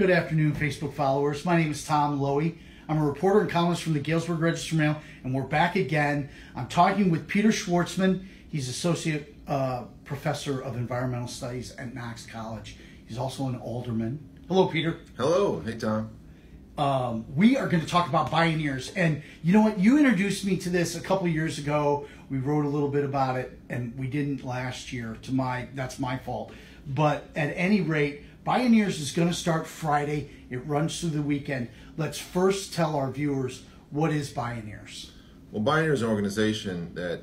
Good afternoon, Facebook followers. My name is Tom Lowy. I'm a reporter and columnist from the Galesburg Register-Mail, and we're back again. I'm talking with Peter Schwartzman. He's Associate Professor of Environmental Studies at Knox College. He's also an alderman. Hello, Peter. Hello. Hey, Tom. We are going to talk about Bioneers. And you know what? You introduced me to this a couple of years ago. We wrote a little bit about it, and we didn't last year. That's my fault. But at any rate, Bioneers is going to start Friday. It runs through the weekend. Let's first tell our viewers, what is Bioneers? Well, Bioneers is an organization that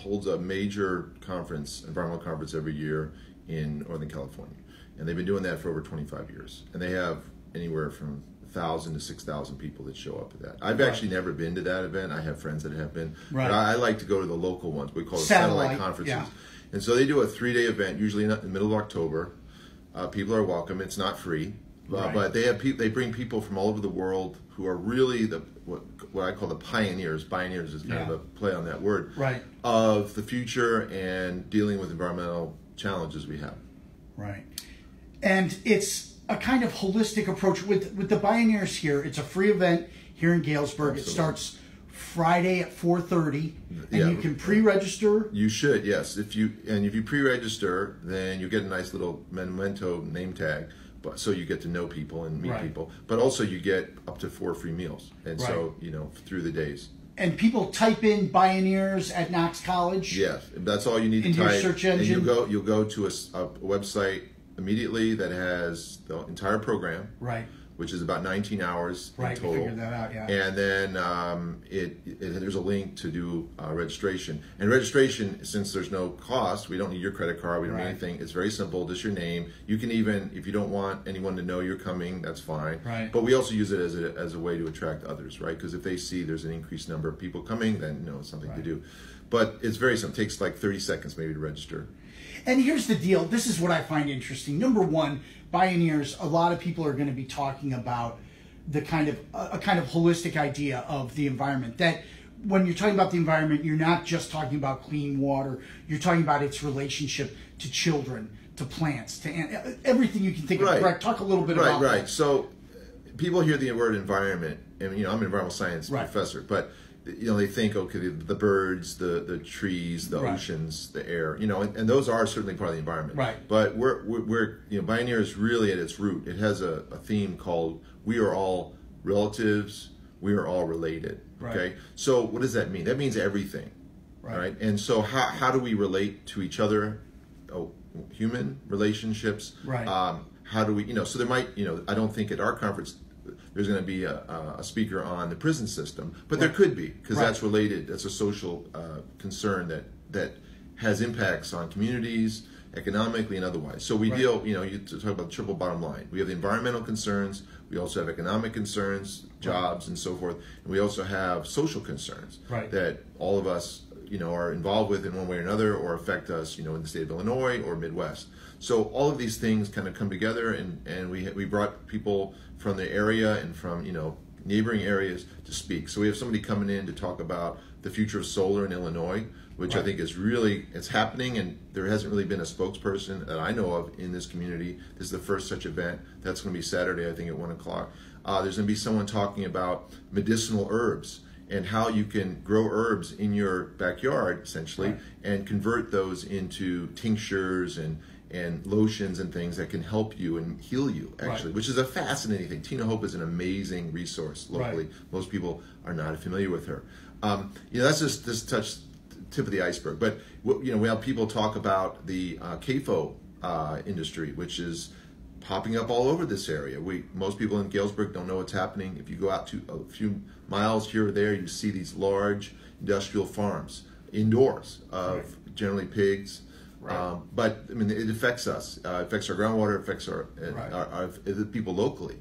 holds a major conference, environmental conference every year in Northern California. And they've been doing that for over 25 years. And they have anywhere from 1,000 to 6,000 people that show up at that. I've actually never been to that event. I have friends that have been. But I like to go to the local ones. We call it satellite conferences. Yeah. And so they do a 3-day event, usually in the middle of October. People are welcome. It's not free. But they bring people from all over the world who are really what I call the pioneers. Bioneers is kind of a play on that word. Right. Of the future and dealing with environmental challenges we have. Right. And it's a kind of holistic approach with the Bioneers here. It's a free event here in Galesburg. Absolutely. It starts Friday at 4:30, and you can pre-register. You should, yes. If you pre-register, then you get a nice little memento name tag. So you get to know people and meet people, but also you get up to 4 free meals, and so through the days. And people type in Bioneers at Knox College. Yes, that's all you need to type. In your search engine. And you'll go to a website immedly that has the entire program. Right. Which is about 19 hours in total. Figure that out, yeah. And then there's a link to do registration. And registration, since there's no cost, we don't need your credit card, we don't need anything. It's very simple, just your name. You can even, if you don't want anyone to know you're coming, that's fine. Right. But we also use it as a way to attract others, right? Because if they see there's an increased number of people coming, then it's something to do. But it's very simple. It takes like 30 seconds maybe to register. And here's the deal. This is what I find interesting. Number one, Bioneers, a lot of people are going to be talking about the kind of a kind of holistic idea of the environment. That when you're talking about the environment, you're not just talking about clean water. You're talking about its relationship to children, to plants, to everything you can think of. Correct. Talk a little bit about that. Right. So people hear the word environment, and I'm an environmental science professor, but they think, okay, the birds, the trees, the oceans, the air, and those are certainly part of the environment. Right. But we're Bioneers really at its root, it has a theme called "We are all relatives, we are all related." Okay. So what does that mean? That means everything. Right. And so how do we relate to each other? Human relationships. Right. How do we? So there might, I don't think at our conference there's going to be a speaker on the prison system, but there could be, because that's related. That's a social concern that has impacts on communities, economically and otherwise. So we deal, you talk about the triple bottom line. We have the environmental concerns, we also have economic concerns, jobs and so forth, and we also have social concerns that all of us are involved with in one way or another, or affect us in the state of Illinois or Midwest. So all of these things kind of come together, and we brought people from the area and from neighboring areas to speak. So we have somebody coming in to talk about the future of solar in Illinois, which I think is it's happening, and there hasn't really been a spokesperson that I know of in this community. This is the first such event. That's going to be Saturday, I think, at 1 o'clock. There's going to be someone talking about medicinal herbs and how you can grow herbs in your backyard, essentially, and convert those into tinctures and lotions and things that can help you and heal you, actually, which is a fascinating thing. Tina Hope is an amazing resource locally. Most people are not familiar with her. That's just tip of the iceberg. But we have people talk about the CAFO industry, which is popping up all over this area. Most people in Galesburg don't know what's happening. If you go out to a few miles here or there, you see these large industrial farms indoors of generally pigs. But I mean, it affects us. It affects our groundwater. It affects our people locally.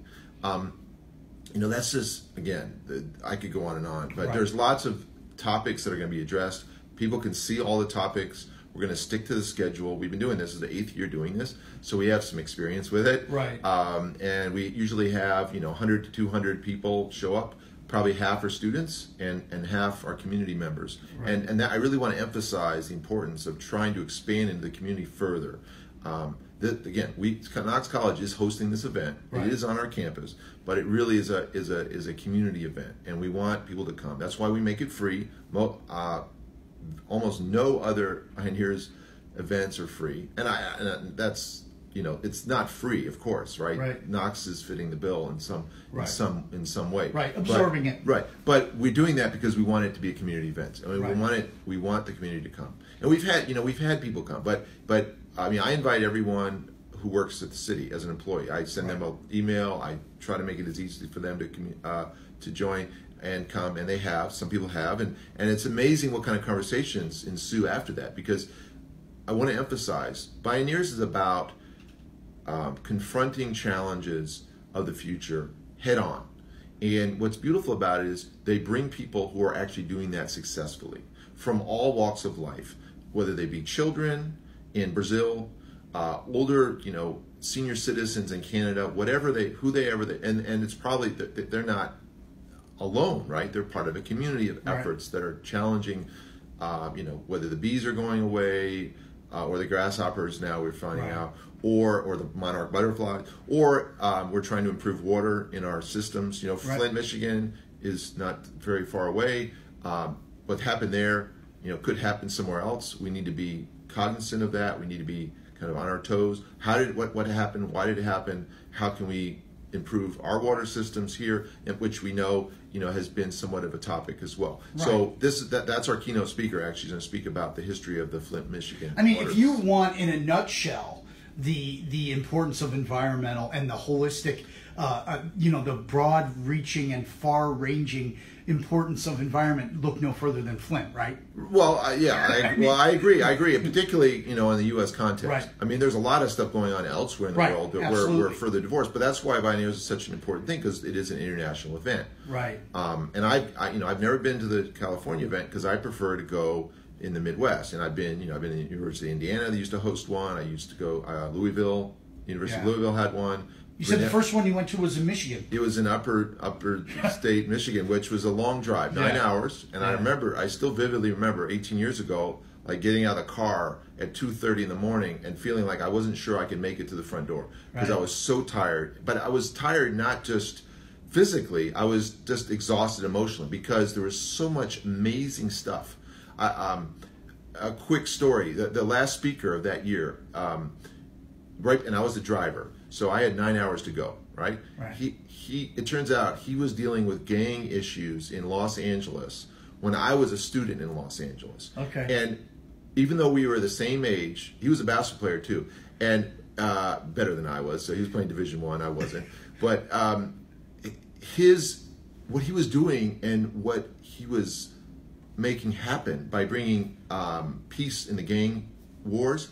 That's just, again, I could go on and on. But there's lots of topics that are going to be addressed. People can see all the topics. We're going to stick to the schedule. We've been doing this. This is the 8th year doing this, so we have some experience with it. And we usually have 100 to 200 people show up. Probably half are students and half are community members. And that I really want to emphasize the importance of trying to expand into the community further. again, Knox College is hosting this event. Right. It is on our campus, but it really is a community event, and we want people to come. That's why we make it free. Almost no other Bioneers events are free, and that's, it's not free, of course, right? Right. Knox is fitting the bill in some way, right? Absorbing it, right? But we're doing that because we want it to be a community event. I mean, right. we want the community to come, and we've had people come, but I mean, I invite everyone who works at the city as an employee. I send them an email. I try to make it as easy for them to join and come, and they have. Some people have, and it's amazing what kind of conversations ensue after that, because I want to emphasize Bioneers is about confronting challenges of the future head on. And what's beautiful about it is they bring people who are actually doing that successfully from all walks of life, whether they be children in Brazil, older, senior citizens in Canada, and it's probably that they're not alone, right? They're part of a community of efforts that are challenging, whether the bees are going away, or the grasshoppers now we're finding out, or the monarch butterfly, or we're trying to improve water in our systems. Flint, Michigan is not very far away. What happened there, could happen somewhere else. We need to be cognizant of that. We need to be kind of on our toes. What happened? Why did it happen? How can we improve our water systems here, which we know has been somewhat of a topic as well. Right. So that's our keynote speaker. Actually, going to speak about the history of the Flint, Michigan. I mean, if you want, in a nutshell, the importance of environmental and the holistic, the broad-reaching and far-ranging importance of environment, look no further than Flint, right? Well, I agree. I agree, particularly in the U.S. context. Right. I mean, there's a lot of stuff going on elsewhere in the world that we're further divorced, but that's why Bioneers is such an important thing, because it is an international event. Right. And I've never been to the California event because I prefer to go in the Midwest, and I've been in the University of Indiana. They used to host one. I used to go Louisville. University of Louisville had one. You said the first one you went to was in Michigan. It was in upper state Michigan, which was a long drive, 9 hours. And I still vividly remember 18 years ago, like getting out of the car at 2:30 in the morning and feeling like I wasn't sure I could make it to the front door because I was so tired. But I was tired not just physically, I was just exhausted emotionally because there was so much amazing stuff. A quick story, the last speaker of that year, and I was the driver. So I had 9 hours to go, right? It turns out he was dealing with gang issues in Los Angeles when I was a student in Los Angeles. Okay. And even though we were the same age, he was a basketball player too, and better than I was. So he was playing Division I, I wasn't. But what he was doing and what he was making happen by bringing peace in the gang wars,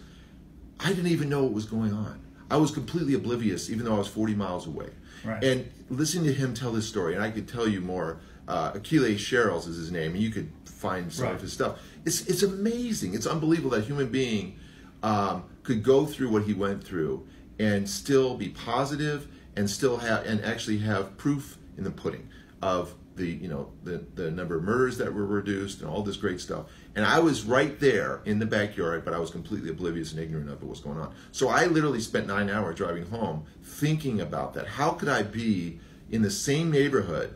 I didn't even know what was going on. I was completely oblivious, even though I was 40 miles away. Right. And listening to him tell his story, and I could tell you more. Achilles Sherrills is his name, and you could find some of his stuff. It's amazing. It's unbelievable that a human being could go through what he went through and still be positive and still actually have proof in the pudding of the number of murders that were reduced and all this great stuff. And I was right there in the backyard, but I was completely oblivious and ignorant of what was going on. So I literally spent 9 hours driving home thinking about that. How could I be in the same neighborhood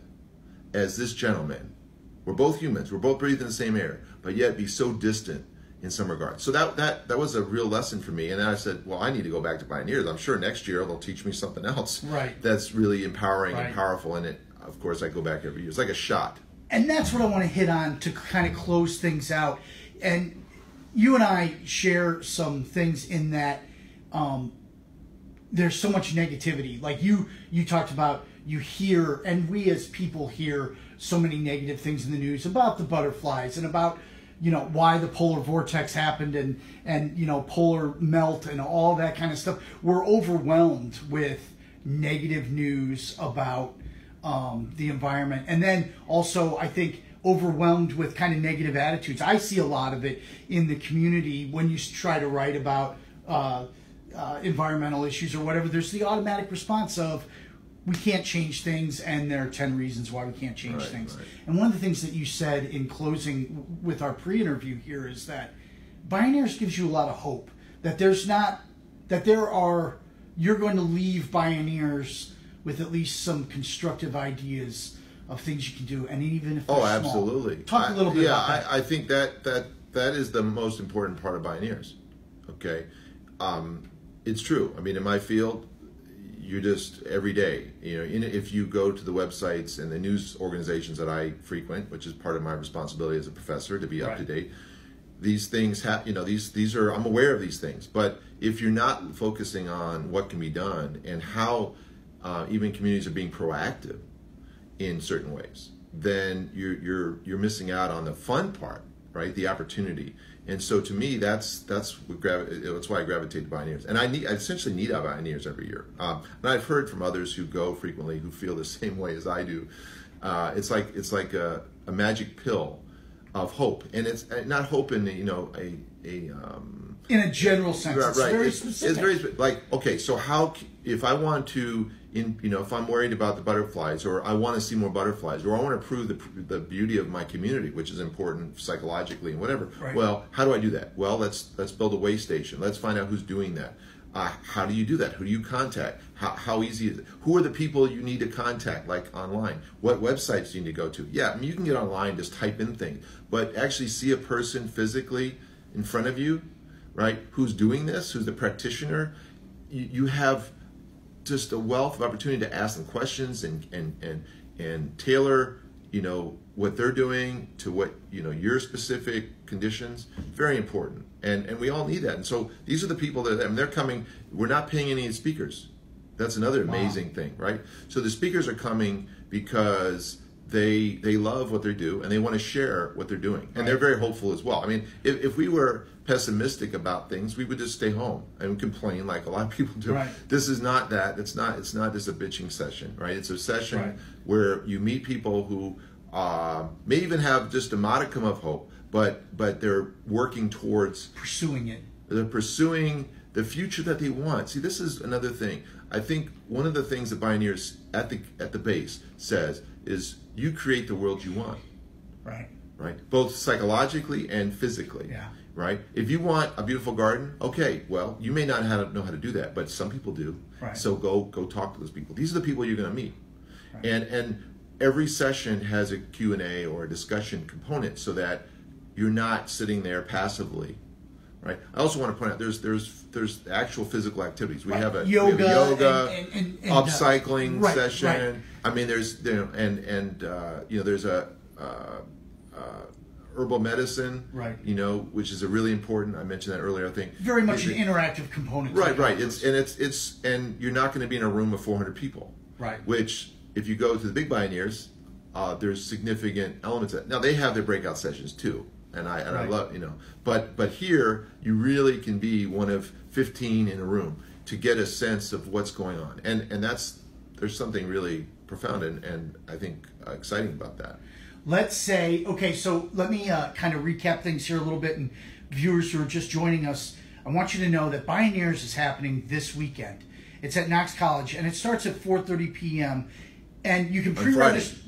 as this gentleman? We're both humans. We're both breathing the same air, but yet be so distant in some regards. So that was a real lesson for me. And then I said, well, I need to go back to Bioneers. I'm sure next year they'll teach me something else that's really empowering and powerful. And of course, I go back every year. It's like a shot. And that's what I want to hit on to kind of close things out. And you and I share some things in that there's so much negativity. Like you talked about, you hear, and we as people hear so many negative things in the news about the butterflies and about, why the polar vortex happened and polar melt and all that kind of stuff. We're overwhelmed with negative news about the environment, and then also I think overwhelmed with kind of negative attitudes. I see a lot of it in the community when you try to write about environmental issues or whatever. There's the automatic response of we can't change things, and there are 10 reasons why we can't change things. Right. And one of the things that you said in closing with our pre-interview here is that Bioneers gives you a lot of hope that there's not that you're going to leave Bioneers with at least some constructive ideas of things you can do, and even if they're small. Absolutely. Talk a little bit about that. I think that is the most important part of Bioneers. Okay, it's true. I mean, in my field, you're just every day. If you go to the websites and the news organizations that I frequent, which is part of my responsibility as a professor to be up to date. These things these are, I'm aware of these things, but if you're not focusing on what can be done and how even communities are being proactive in certain ways, then you're missing out on the fun part, right? The opportunity. And so to me, that's why I gravitate to Bioneers, and I essentially need Bioneers every year. And I've heard from others who go frequently who feel the same way as I do. It's like a magic pill of hope, and it's not hope in in a general sense. It's very specific. It's very like, okay, so how, if I want to, if I'm worried about the butterflies, or I want to see more butterflies, or I want to prove the beauty of my community, which is important psychologically and whatever. Right. Well, how do I do that? Well, let's build a way station. Let's find out who's doing that. How do you do that? Who do you contact? How easy is it? Who are the people you need to contact, like online? What websites do you need to go to? Yeah, I mean, you can get online, just type in things, but actually see a person physically in front of you, right? Who's doing this? Who's the practitioner? You have just a wealth of opportunity to ask them questions and tailor, what they're doing to what, your specific conditions. Very important. And we all need that. And so these are the people that, they're coming. We're not paying any speakers. That's another amazing thing, right? So the speakers are coming because they love what they do and they want to share what they're doing. And they're very hopeful as well. I mean, if we were pessimistic about things, we would just stay home and complain like a lot of people do. Right. This is not that. It's not just a bitching session, right? It's a session where you meet people who may even have just a modicum of hope, but they're working towards pursuing it. They're pursuing the future that they want. See, this is another thing. I think one of the things that Bioneers at the base says is you create the world you want. Right. Right. Both psychologically and physically. Yeah. Right. If you want a beautiful garden, okay, well, you may not know how to do that, but some people do. Right. So go talk to those people. These are the people you're going to meet. Right. And every session has a Q&A or a discussion component so that you're not sitting there passively. Right. I also want to point out there's actual physical activities. We have a yoga, and upcycling session. Right. I mean, there's there's a herbal medicine. Right. Which is a really important. I mentioned that earlier. I think very much an interactive component. Right. Right. And you're not going to be in a room of 400 people. Right. Which, if you go to the big Bioneers, there's significant elements of that. Now they have their breakout sessions too. And I love, but here you really can be one of 15 in a room to get a sense of what's going on. And there's something really profound and I think exciting about that. Let's say, okay, so let me kind of recap things here a little bit, and viewers who are just joining us, I want you to know that Bioneers is happening this weekend. It's at Knox College, and it starts at 4:30 p.m. And you can pre-register.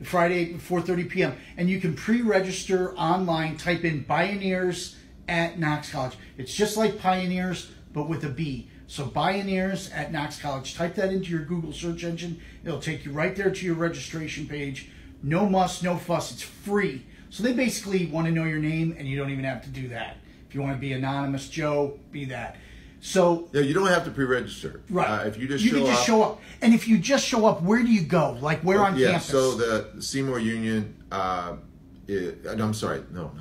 Friday, 4:30 p.m. And you can pre-register online. Type in Bioneers at Knox College. It's just like Pioneers, but with a B. So Bioneers at Knox College. Type that into your Google search engine. It'll take you right there to your registration page. No muss, no fuss. It's free. So they basically want to know your name, and you don't even have to do that. If you want to be anonymous Joe, be that. So yeah, you don't have to pre-register. Right. If you just show up. And if you just show up, where do you go? Like where on campus? So the Seymour Union. I'm sorry. No,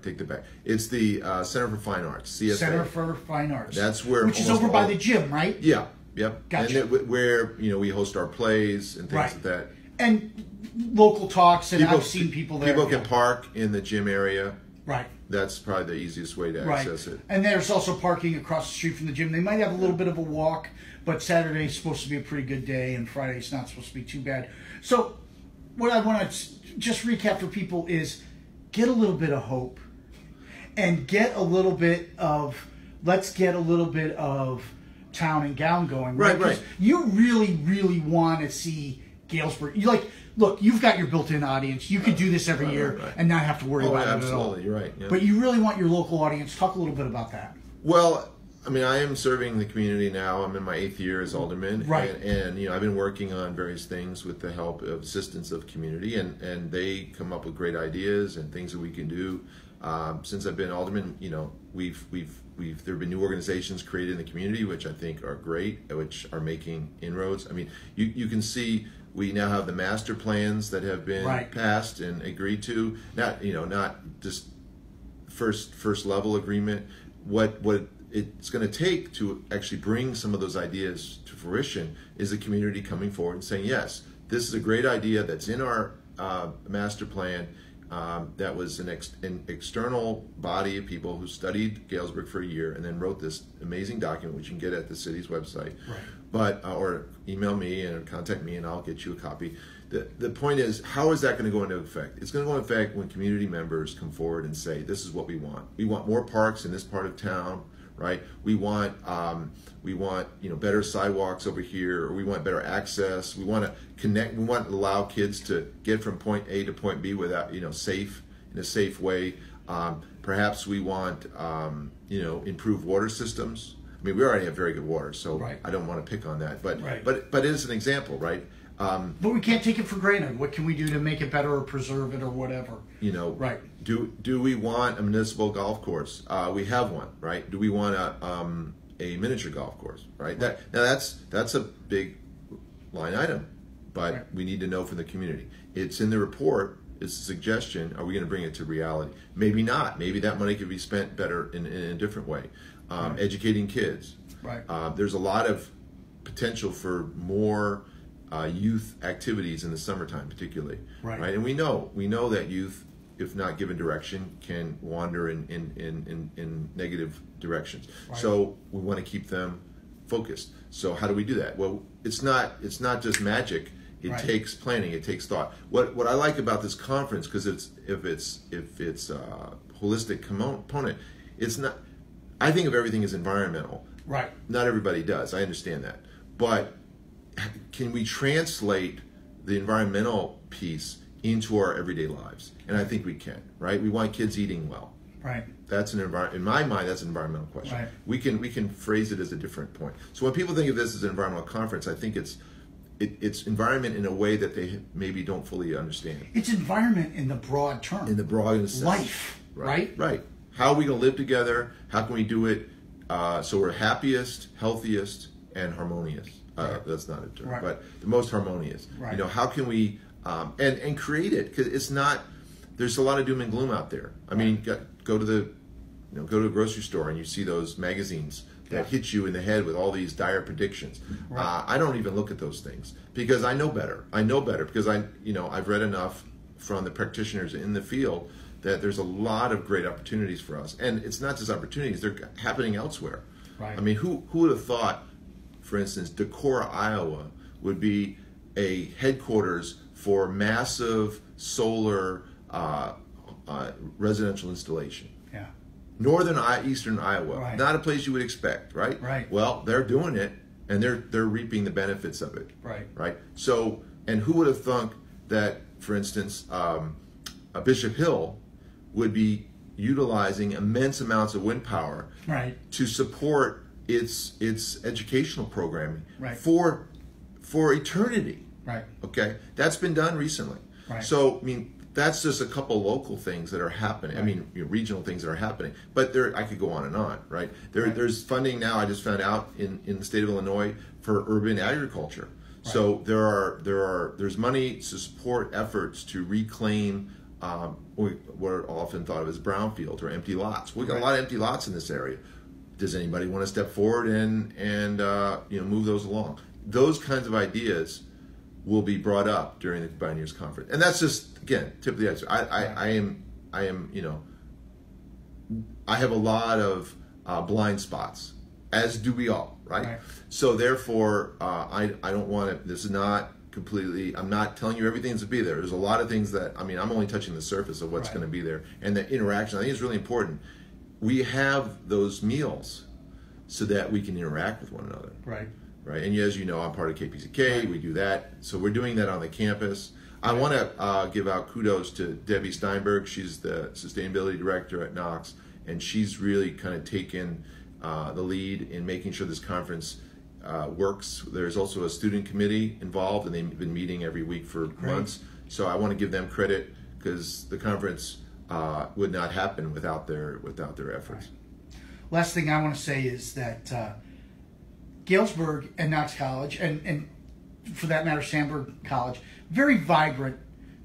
take that back. It's the Center for Fine Arts. CFA. Center for Fine Arts. That's where. Which is over by the gym, right? Yeah. Yep. Gotcha. And where we host our plays and things like that. And local talks, and I've seen people there. People can park in the gym area. Right. That's probably the easiest way to access it. And there's also parking across the street from the gym. They might have a little bit of a walk, but Saturday's supposed to be a pretty good day, and Friday's not supposed to be too bad. So what I want to just recap for people is get a little bit of hope and get a little bit of, let's get a little bit of town and gown going. Right. You really, really want to see Galesburg. Look, you've got your built-in audience. You could do this every year and not have to worry about it at all. Absolutely, you're right. Yeah. But you really want your local audience. Talk a little bit about that. Well, I mean, I am serving the community now. I'm in my 8th year as alderman, right? And I've been working on various things with the help of assistance of community, and they come up with great ideas and things that we can do. Since I've been alderman, there have been new organizations created in the community, which I think are great, which are making inroads. I mean, you can see we now have the master plans that have been passed and agreed to. Not just first level agreement. What it's going to take to actually bring some of those ideas to fruition is the community coming forward and saying, yes, this is a great idea that's in our master plan. That was an external body of people who studied Galesburg for a year and then wrote this amazing document, which you can get at the city's website. Right. But or email me and contact me, and I'll get you a copy. The point is, how is that going to go into effect? It's going to go into effect when community members come forward and say, this is what we want. We want more parks in this part of town. Right? We want better sidewalks over here, or we want better access. We want to connect. We want to allow kids to get from point A to point B without in a safe way. Perhaps we want improved water systems. I mean, we already have very good water, so I don't want to pick on that. But it is an example, right? But we can't take it for granted. What can we do to make it better or preserve it or whatever? Right. Do we want a municipal golf course? We have one, right? Do we want a miniature golf course, right? That's a big line item, but we need to know from the community. It's in the report. It's a suggestion. Are we going to bring it to reality? Maybe not. Maybe that money could be spent better in a different way. Educating kids. Right. There's a lot of potential for more youth activities in the summertime, particularly. Right. And we know that youth, if not given direction, can wander in negative directions. Right. So we want to keep them focused. So how do we do that? Well, it's not just magic. It takes planning. It takes thought. What I like about this conference, because if it's a holistic component, it's not. I think of everything as environmental. Right. Not everybody does. I understand that, but can we translate the environmental piece into our everyday lives? And I think we can. Right. We want kids eating well. Right. That's in my mind, that's an environmental question. Right. We can phrase it as a different point. So when people think of this as an environmental conference, I think it's environment in a way that they maybe don't fully understand. It's environment in the broad term. In the broad sense. Life, right? Right. How are we going to live together? How can we do it so we're happiest, healthiest, and harmonious? That's not a term, but the most harmonious. Right. How can we and create it? Because it's not. There's a lot of doom and gloom out there. I mean, go to a grocery store and you see those magazines that hit you in the head with all these dire predictions. Right. I don't even look at those things because I know better. I know better because I've read enough from the practitioners in the field that there's a lot of great opportunities for us. And it's not just opportunities, they're happening elsewhere. Right. I mean, who would have thought, for instance, Decorah, Iowa would be a headquarters for massive solar residential installation? Yeah. Eastern Iowa, not a place you would expect, right? Right. Well, they're doing it, and they're reaping the benefits of it. Right. Right. So, and who would have thunk that, for instance, Bishop Hill would be utilizing immense amounts of wind power to support its educational programming for eternity. Right. Okay, that's been done recently. Right. So, I mean, that's just a couple local things that are happening. Right. I mean, regional things that are happening. But I could go on and on, right? There's funding now, I just found out, in the state of Illinois for urban agriculture. Right. So there's money to support efforts to reclaim what are often thought of as brownfields or empty lots. We've got a lot of empty lots in this area. Does anybody want to step forward and move those along? Those kinds of ideas will be brought up during the Bioneers conference, and that's just, again, tip of the iceberg. I have a lot of blind spots, as do we all, right? So therefore, I don't want to. This is not completely. I'm not telling you everything's to be there. There's a lot of things that I'm only touching the surface of what's going to be there, and the interaction. I think is really important. We have those meals so that we can interact with one another. Right, and as you know, I'm part of KPCK. We do that, so we're doing that on the campus. I want to give out kudos to Debbie Steinberg. She's the sustainability director at Knox, and she's really kind of taken the lead in making sure this conference works. There's also a student committee involved, and they've been meeting every week for months. So I want to give them credit, because the conference would not happen without their efforts. Last thing I want to say is that Galesburg and Knox College, and for that matter, Sandburg College, very vibrant,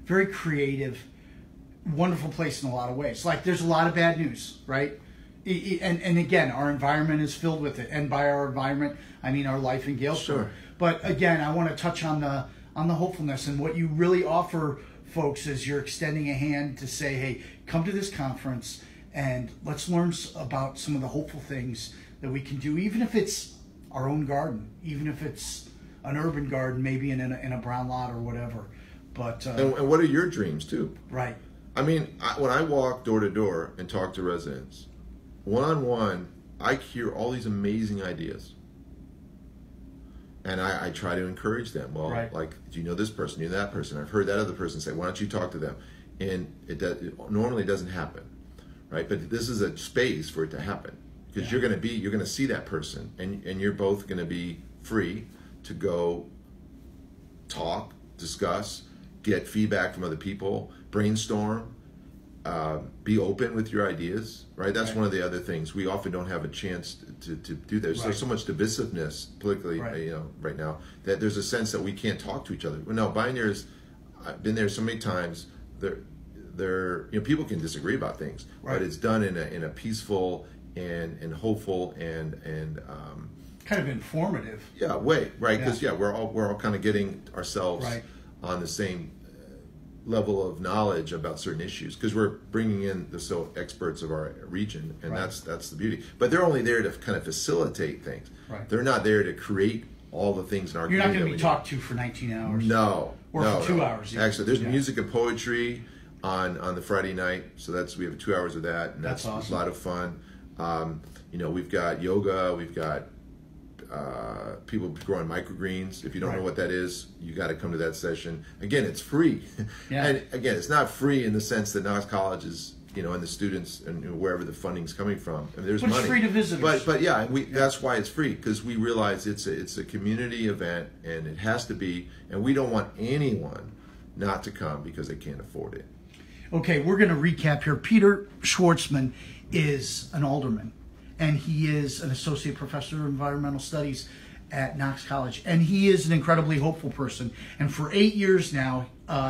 very creative, wonderful place in a lot of ways. Like, there's a lot of bad news, right? And again, our environment is filled with it. And by our environment, I mean our life in Galesburg. Sure. But again, I want to touch on the hopefulness, and what you really offer folks is you're extending a hand to say, hey, come to this conference and let's learn about some of the hopeful things that we can do, even if it's our own garden, even if it's an urban garden, maybe in a brown lot or whatever. But and what are your dreams too? Right. I mean, when I walk door to door and talk to residents, one-on-one, I hear all these amazing ideas. And I try to encourage them. Well, like, do you know this person? Do you know that person? I've heard that other person say, why don't you talk to them? And it normally doesn't happen, right? But this is a space for it to happen, because you're going to see that person, and you're both going to be free to go talk, discuss, get feedback from other people, brainstorm, be open with your ideas, right? That's one of the other things. We often don't have a chance to do that. There's so much divisiveness politically, right now, that there's a sense that we can't talk to each other. Well, no, Bioneers, I've been there so many times. People can disagree about things, but it's done in a peaceful and hopeful and kind of informative way, right? Because we're all kind of getting ourselves on the same level of knowledge about certain issues, because we're bringing in the experts of our region, and that's the beauty. But they're only there to kind of facilitate things. They're not there to create all the things in our You're community. You're not going to be talked to for 19 hours. No. Or for 2 hours. Even. Actually, there's music and poetry on the Friday night, so we have 2 hours of that, and that's awesome. A lot of fun. We've got yoga, we've got people growing microgreens. If you don't know what that is, you got to come to that session. Again, it's free. And again, it's not free in the sense that Knox College is, and the students and wherever the funding's coming from. I mean, there's money. It's free to visitors. But that's why it's free, because we realize it's a community event, and it has to be, and we don't want anyone not to come because they can't afford it. Okay, we're going to recap here. Peter Schwartzman is an alderman, and he is an associate professor of environmental studies at Knox College, and he is an incredibly hopeful person. And for 8 years now,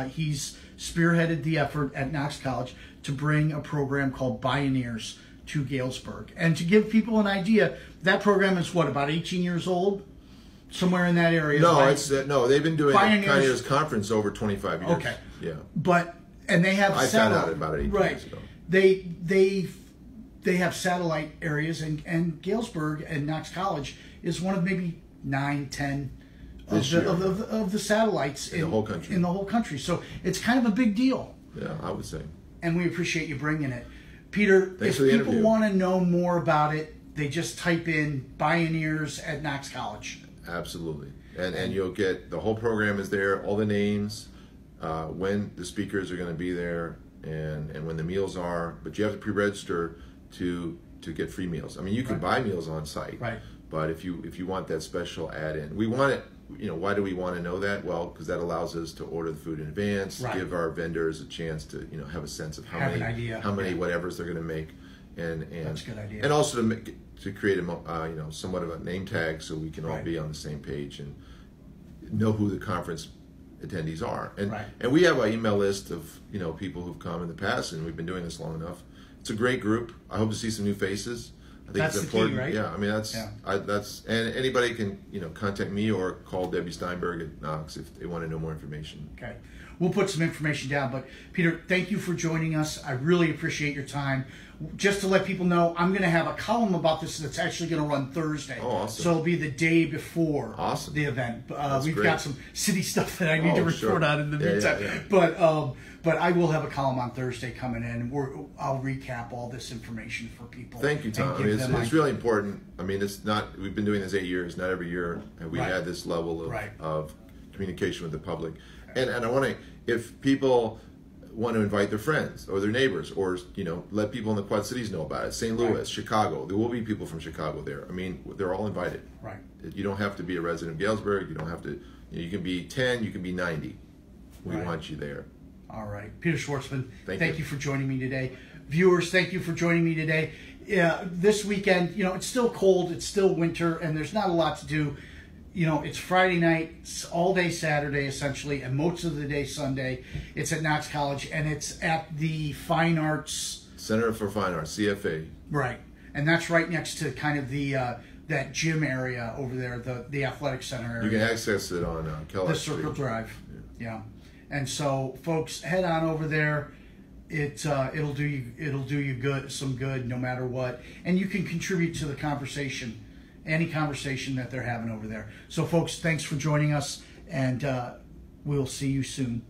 he's spearheaded the effort at Knox College to bring a program called Bioneers to Galesburg. And to give people an idea, that program is about 18 years old? Somewhere in that area. No, they've been doing Bioneers conference over 25 years. Okay. Yeah. And they have I found out about it 18 years ago. They have satellite areas, and Galesburg and Knox College is one of maybe 9, 10 of the satellites in the whole country. So it's kind of a big deal. Yeah, I would say. And we appreciate you bringing it. Peter, Thanks for the people interview. want to know more about it, they just type in Bioneers at Knox College. Absolutely. And you'll get the whole program is there, all the names, when the speakers are going to be there, and when the meals are. But you have to pre-register to get free meals. I mean, you can buy meals on site, but if you want that special add-in, we want it. Why do we want to know that? Well, because that allows us to order the food in advance, give our vendors a chance to have a sense of how many whatevers they're going to make, and that's a good idea. And also to create a somewhat of a name tag, so we can all be on the same page and know who the conference attendees are. And we have an email list of people who've come in the past, and we've been doing this long enough. It's a great group. I hope to see some new faces. I think it's important. The key, right? Yeah, I mean that's and anybody can contact me or call Debbie Steinberg at Knox if they want to know more information. Okay, we'll put some information down. But Peter, thank you for joining us. I really appreciate your time. Just to let people know, I'm going to have a column about this that's actually going to run Thursday. Oh, awesome. So it'll be the day before the event. We've got some city stuff that I need to report on in the meantime. Yeah. But I will have a column on Thursday coming in. I'll recap all this information for people. Thank you, Tom. I mean, it's really important. I mean, it's not. We've been doing this 8 years. Not every year have we had this level of communication with the public. And I want to, if people want to invite their friends or their neighbors, or let people in the Quad Cities know about it. St. Louis, right. Chicago. There will be people from Chicago there. I mean, they're all invited. Right. You don't have to be a resident of Galesburg. You don't have to. You can be 10. You can be 90. We want you there. All right, Peter Schwartzman. Thank you for joining me today. Viewers, thank you for joining me today. This weekend, it's still cold. It's still winter, and there's not a lot to do. It's Friday night, it's all day Saturday essentially, and most of the day Sunday. It's at Knox College, and it's at the Fine Arts Center for Fine Arts, CFA. Right, and that's right next to kind of the that gym area over there, the athletic center area. You can access it on Kellogg the Circle Street. Drive. Yeah, and so folks, head on over there. It'll do you good, some good, no matter what, and you can contribute to the conversation. Any conversation that they're having over there. So folks, thanks for joining us, and we'll see you soon.